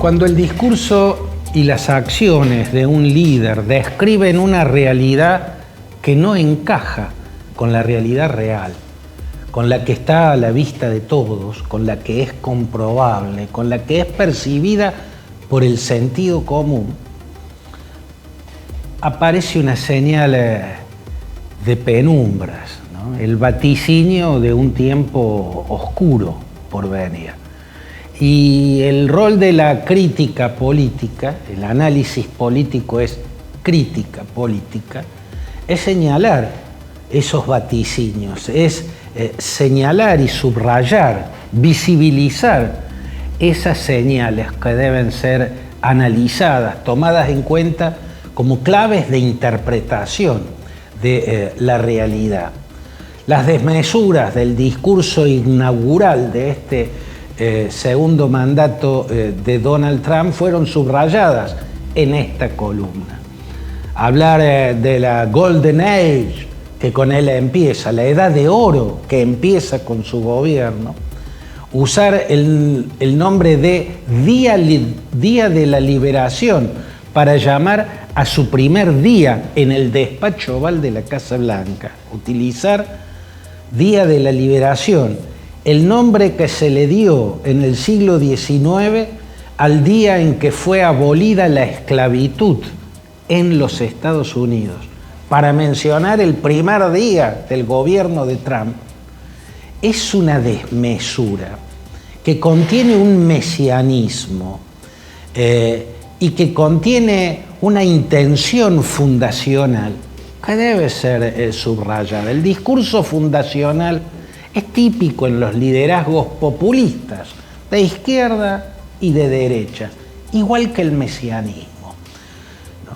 Cuando el discurso y las acciones de un líder describen una realidad que no encaja con la realidad real, con la que está a la vista de todos, con la que es comprobable, con la que es percibida por el sentido común, aparece una señal de penumbras, ¿no? El vaticinio de un tiempo oscuro por venir. Y el rol de la crítica política, el análisis político es crítica política, es señalar esos vaticinios, es señalar y subrayar, visibilizar esas señales que deben ser analizadas, tomadas en cuenta como claves de interpretación de la realidad. Las desmesuras del discurso inaugural de este segundo mandato de Donald Trump fueron subrayadas en esta columna. Hablar de la Golden Age, que con él empieza, la edad de oro que empieza con su gobierno, usar el nombre de Día de la Liberación para llamar a su primer día en el despacho oval de la Casa Blanca, utilizar Día de la Liberación, el nombre que se le dio en el siglo XIX al día en que fue abolida la esclavitud en los Estados Unidos, para mencionar el primer día del gobierno de Trump, es una desmesura que contiene un mesianismo y que contiene una intención fundacional que debe ser subrayada. El discurso fundacional es típico en los liderazgos populistas, de izquierda y de derecha, igual que el mesianismo.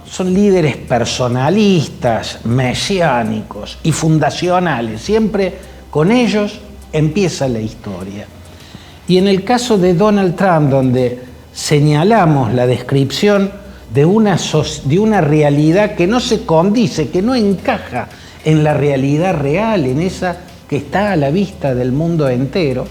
Son líderes personalistas, mesiánicos y fundacionales. Siempre con ellos empieza la historia. Y en el caso de Donald Trump, donde señalamos la descripción de una realidad que no se condice, que no encaja en la realidad real, en esa que está a la vista del mundo entero,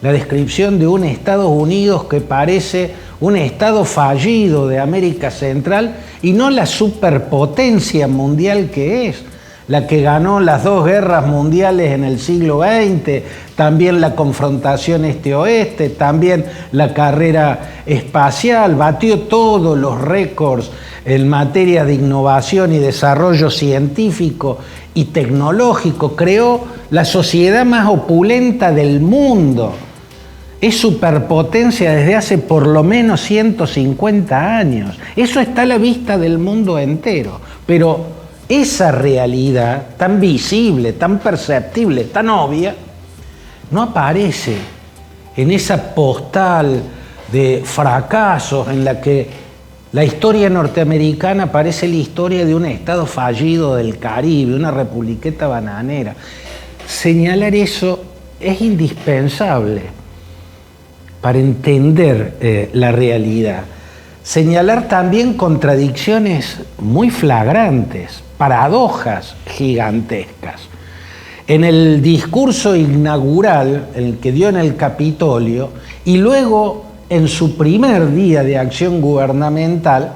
la descripción de un Estados Unidos que parece un estado fallido de América Central y no la superpotencia mundial que es, la que ganó las 2 guerras mundiales en el siglo XX, también la confrontación este-oeste, también la carrera espacial, batió todos los récords en materia de innovación y desarrollo científico y tecnológico, creó la sociedad más opulenta del mundo. Es superpotencia desde hace por lo menos 150 años. Eso está a la vista del mundo entero. Pero esa realidad tan visible, tan perceptible, tan obvia, no aparece en esa postal de fracasos en la que la historia norteamericana parece la historia de un estado fallido del Caribe, una republiqueta bananera. Señalar eso es indispensable para entender la realidad. Señalar también contradicciones muy flagrantes, paradojas gigantescas. En el discurso inaugural, el que dio en el Capitolio, y luego en su primer día de acción gubernamental,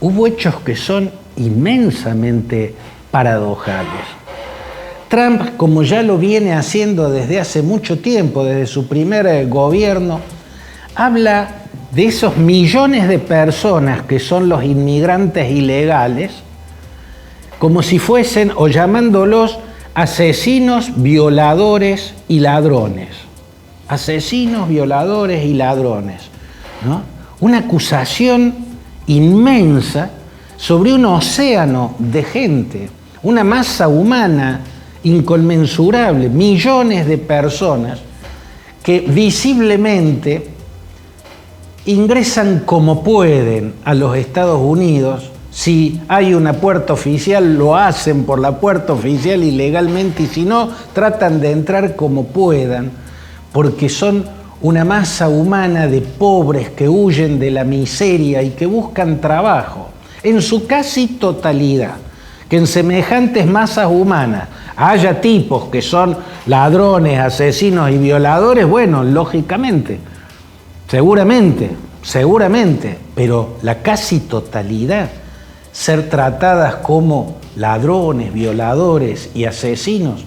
hubo hechos que son inmensamente paradojales. Trump, como ya lo viene haciendo desde hace mucho tiempo, desde su primer gobierno, habla de esos millones de personas que son los inmigrantes ilegales, como si fuesen, o llamándolos, asesinos, violadores y ladrones. Asesinos, violadores y ladrones, ¿no? Una acusación inmensa sobre un océano de gente, una masa humana inconmensurable, millones de personas que visiblemente ingresan como pueden a los Estados Unidos. Si hay una puerta oficial, lo hacen por la puerta oficial ilegalmente, y si no, tratan de entrar como puedan, porque son una masa humana de pobres que huyen de la miseria y que buscan trabajo, en su casi totalidad. Que en semejantes masas humanas haya tipos que son ladrones, asesinos y violadores, bueno, lógicamente, seguramente seguramente, pero la casi totalidad, ser tratadas como ladrones, violadores y asesinos,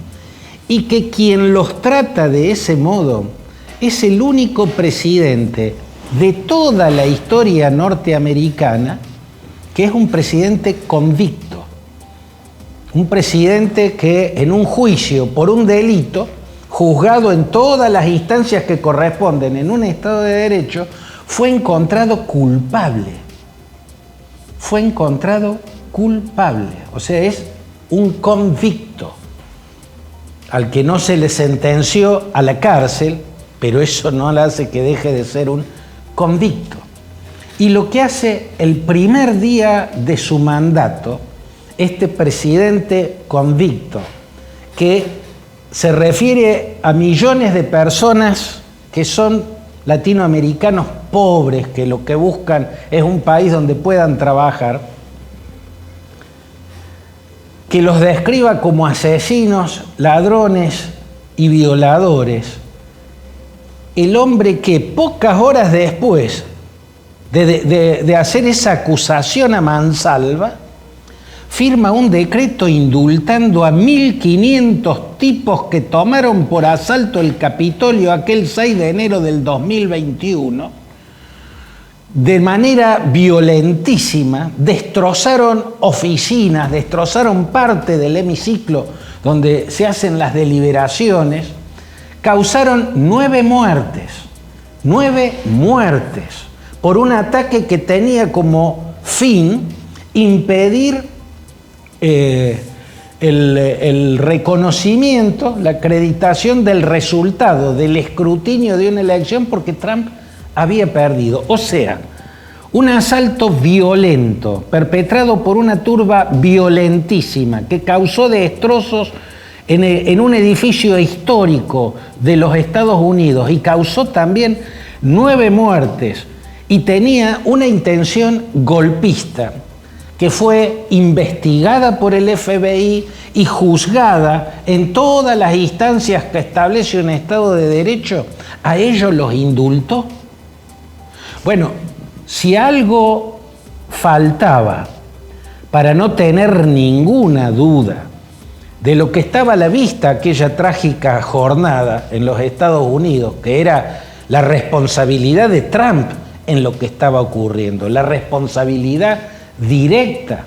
y que quien los trata de ese modo es el único presidente de toda la historia norteamericana que es un presidente convicto, un presidente que en un juicio por un delito, juzgado en todas las instancias que corresponden en un Estado de Derecho, fue encontrado culpable. Fue encontrado culpable. O sea, es un convicto al que no se le sentenció a la cárcel, pero eso no le hace que deje de ser un convicto. Y lo que hace el primer día de su mandato, este presidente convicto, que se refiere a millones de personas que son latinoamericanos pobres, que lo que buscan es un país donde puedan trabajar, que los describa como asesinos, ladrones y violadores, el hombre que pocas horas después de hacer esa acusación a mansalva, firma un decreto indultando a 1.500 tipos que tomaron por asalto el Capitolio aquel 6 de enero del 2021, de manera violentísima, destrozaron oficinas, destrozaron parte del hemiciclo donde se hacen las deliberaciones, causaron 9 muertes por un ataque que tenía como fin impedir el reconocimiento, la acreditación del resultado del escrutinio de una elección porque Trump había perdido. O sea, un asalto violento perpetrado por una turba violentísima que causó destrozos en un edificio histórico de los Estados Unidos y causó también 9 muertes y tenía una intención golpista que fue investigada por el FBI y juzgada en todas las instancias que establece un Estado de Derecho, ¿a ellos los indultó? Bueno, si algo faltaba para no tener ninguna duda de lo que estaba a la vista aquella trágica jornada en los Estados Unidos, que era la responsabilidad de Trump en lo que estaba ocurriendo, la responsabilidad directa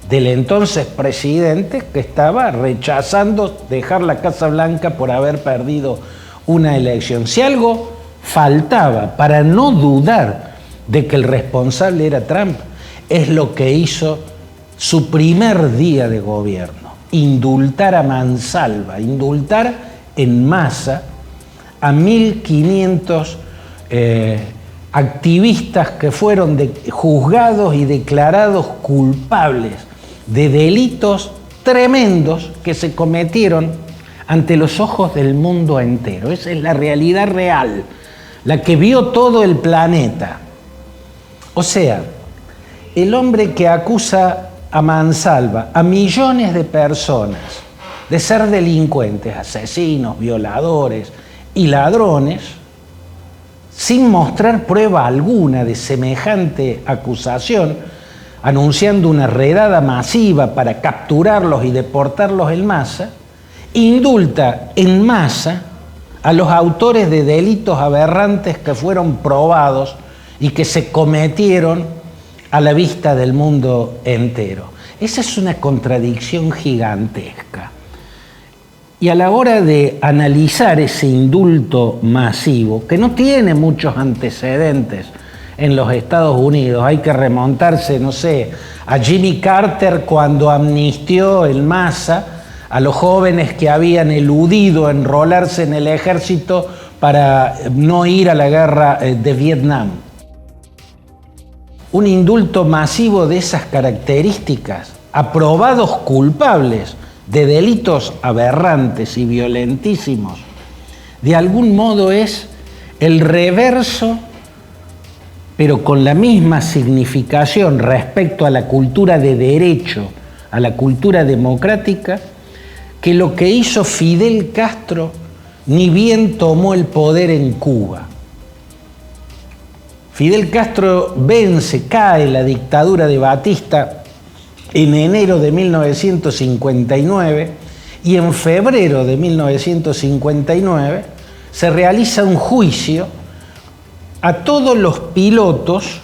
del entonces presidente que estaba rechazando dejar la Casa Blanca por haber perdido una elección. Si algo faltaba para no dudar de que el responsable era Trump, es lo que hizo su primer día de gobierno: indultar a mansalva, indultar en masa a 1.500 activistas que fueron juzgados y declarados culpables de delitos tremendos que se cometieron ante los ojos del mundo entero. Esa es la realidad real, la que vio todo el planeta. O sea, el hombre que acusa a mansalva a millones de personas de ser delincuentes, asesinos, violadores y ladrones, sin mostrar prueba alguna de semejante acusación, anunciando una redada masiva para capturarlos y deportarlos en masa, indulta en masa a los autores de delitos aberrantes que fueron probados y que se cometieron a la vista del mundo entero. Esa es una contradicción gigantesca. Y a la hora de analizar ese indulto masivo, que no tiene muchos antecedentes en los Estados Unidos, hay que remontarse, no sé, a Jimmy Carter cuando amnistió en masa a los jóvenes que habían eludido enrolarse en el ejército para no ir a la guerra de Vietnam. Un indulto masivo de esas características, aprobados culpables de delitos aberrantes y violentísimos, de algún modo es el reverso, pero con la misma significación respecto a la cultura de derecho, a la cultura democrática, que lo que hizo Fidel Castro ni bien tomó el poder en Cuba. Fidel Castro vence, cae la dictadura de Batista en enero de 1959 y en febrero de 1959 se realiza un juicio a todos los pilotos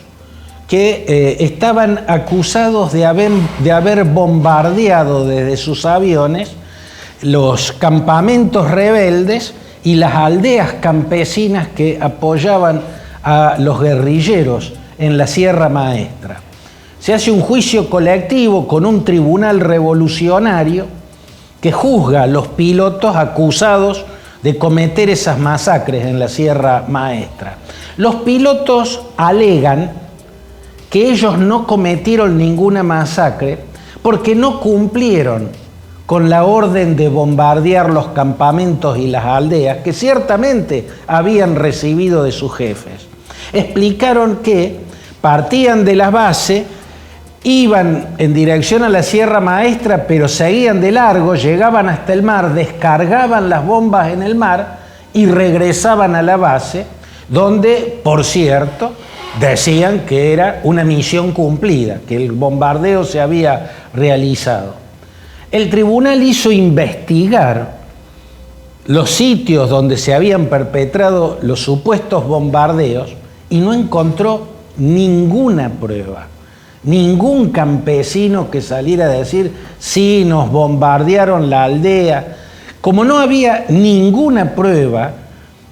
que estaban acusados de haber bombardeado desde sus aviones los campamentos rebeldes y las aldeas campesinas que apoyaban a los guerrilleros en la Sierra Maestra. Se hace un juicio colectivo con un tribunal revolucionario que juzga a los pilotos acusados de cometer esas masacres en la Sierra Maestra. Los pilotos alegan que ellos no cometieron ninguna masacre porque no cumplieron con la orden de bombardear los campamentos y las aldeas que ciertamente habían recibido de sus jefes. Explicaron que partían de la base, iban en dirección a la Sierra Maestra, pero seguían de largo, llegaban hasta el mar, descargaban las bombas en el mar y regresaban a la base, donde, por cierto, decían que era una misión cumplida, que el bombardeo se había realizado. El tribunal hizo investigar los sitios donde se habían perpetrado los supuestos bombardeos y no encontró ninguna prueba, ningún campesino que saliera a decir sí, nos bombardearon la aldea. Como no había ninguna prueba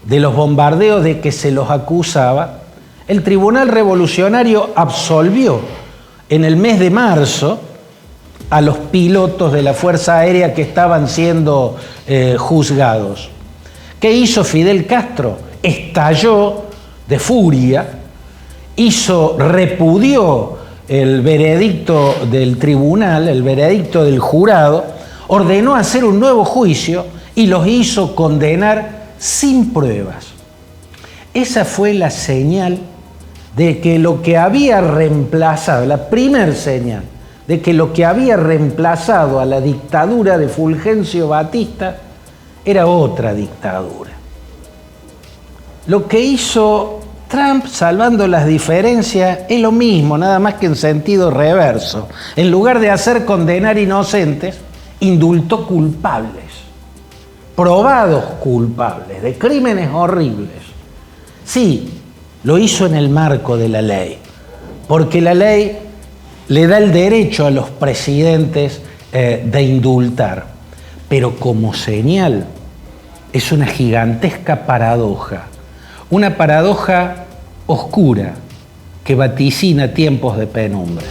de los bombardeos de que se los acusaba, el Tribunal Revolucionario absolvió en el mes de marzo a los pilotos de la Fuerza Aérea que estaban siendo juzgados. ¿Qué hizo Fidel Castro? Estalló de furia, repudió el veredicto del tribunal, el veredicto del jurado, ordenó hacer un nuevo juicio y los hizo condenar sin pruebas. Esa fue la señal de que lo que había reemplazado, la primer señal, de que lo que había reemplazado a la dictadura de Fulgencio Batista era otra dictadura. Lo que hizo Trump, salvando las diferencias, es lo mismo, nada más que en sentido reverso. En lugar de hacer condenar inocentes, indultó culpables, probados culpables, de crímenes horribles. Sí, lo hizo en el marco de la ley, porque la ley le da el derecho a los presidentes de indultar, pero como señal es una gigantesca paradoja, una paradoja oscura que vaticina tiempos de penumbra.